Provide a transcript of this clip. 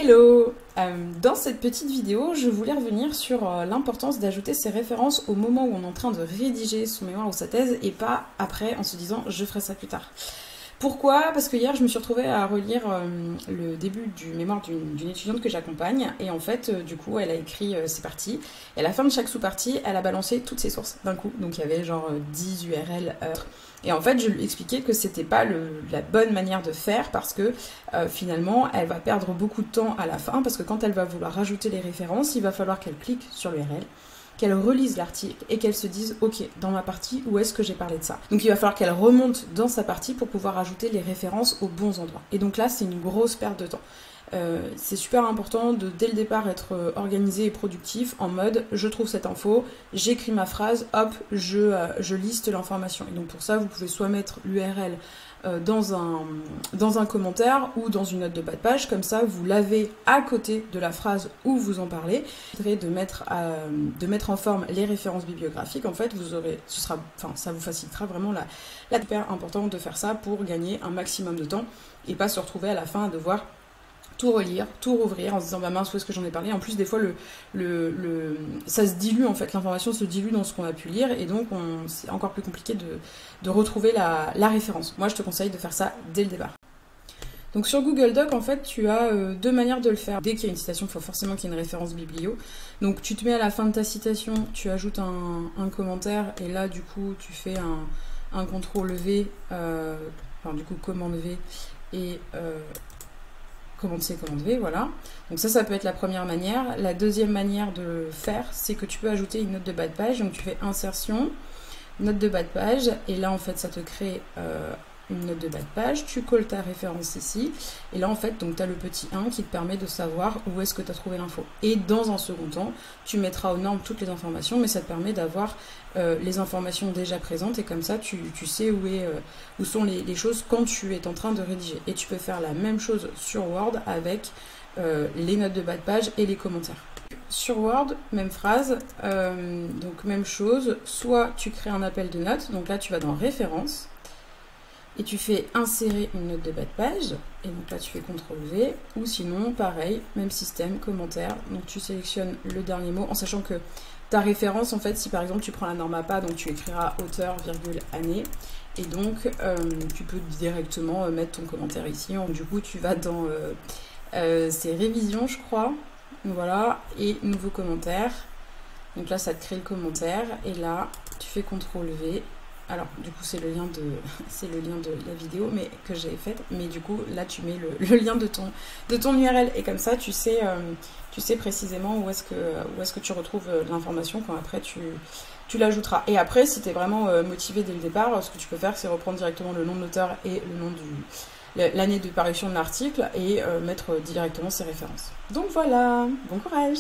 Hello! Dans cette petite vidéo, je voulais revenir sur l'importance d'ajouter ces références au moment où on est en train de rédiger son mémoire ou sa thèse et pas après en se disant je ferai ça plus tard. Pourquoi? Parce que hier je me suis retrouvée à relire le début du mémoire d'une étudiante que j'accompagne et en fait du coup elle a écrit ses parties et à la fin de chaque sous-partie elle a balancé toutes ses sources d'un coup, donc il y avait genre 10 URL et en fait je lui expliquais que c'était pas la bonne manière de faire parce que finalement elle va perdre beaucoup de temps à la fin parce que quand elle va vouloir rajouter les références il va falloir qu'elle clique sur l'URL, qu'elle relise l'article et qu'elle se dise ok, dans ma partie, où est-ce que j'ai parlé de ça? Donc il va falloir qu'elle remonte dans sa partie pour pouvoir ajouter les références aux bons endroits. Et donc là, c'est une grosse perte de temps. C'est super important de dès le départ être organisé et productif en mode je trouve cette info, j'écris ma phrase, hop, je liste l'information. Et donc pour ça, vous pouvez soit mettre l'URL dans un commentaire ou dans une note de bas de page, comme ça vous l'avez à côté de la phrase où vous en parlez. De mettre en forme les références bibliographiques, en fait ça vous facilitera vraiment la super important de faire ça pour gagner un maximum de temps et pas se retrouver à la fin à devoir tout relire, tout rouvrir en se disant bah mince où est-ce que j'en ai parlé. En plus des fois ça se dilue en fait, l'information se dilue dans ce qu'on a pu lire et donc c'est encore plus compliqué de retrouver la référence. Moi je te conseille de faire ça dès le départ. Donc sur Google Doc, en fait, tu as deux manières de le faire. Dès qu'il y a une citation, il faut forcément qu'il y ait une référence biblio. Donc tu te mets à la fin de ta citation, tu ajoutes un commentaire et là du coup tu fais un CTRL V, commande V et commande C, commande V, voilà. Donc ça peut être la première manière. La deuxième manière de le faire, c'est que tu peux ajouter une note de bas de page. Donc tu fais insertion, note de bas de page, et là en fait ça te crée une note de bas de page, tu colles ta référence ici, et là en fait donc tu as le petit 1 qui te permet de savoir où est-ce que tu as trouvé l'info. Et dans un second temps, tu mettras aux normes toutes les informations, mais ça te permet d'avoir les informations déjà présentes, et comme ça tu sais où sont les choses quand tu es en train de rédiger. Et tu peux faire la même chose sur Word avec les notes de bas de page et les commentaires. Sur Word, même phrase, donc même chose, soit tu crées un appel de notes, donc là tu vas dans référence, et tu fais insérer une note de bas de page, et donc là tu fais CTRL-V, ou sinon pareil, même système, commentaire, donc tu sélectionnes le dernier mot, en sachant que ta référence, en fait, si par exemple tu prends la norme APA, donc tu écriras auteur, virgule, année, et donc tu peux directement mettre ton commentaire ici, du coup tu vas dans c'est révision je crois, voilà, et nouveau commentaire, donc là ça te crée le commentaire, et là tu fais CTRL-V. Alors du coup c'est le lien de la vidéo mais que j'ai faite, mais du coup là tu mets le lien de ton URL et comme ça tu sais précisément où est-ce que tu retrouves l'information quand après tu l'ajouteras. Et après si tu es vraiment motivé dès le départ, ce que tu peux faire c'est reprendre directement le nom de l'auteur et le nom l'année de parution de l'article et mettre directement ses références. Donc voilà, bon courage!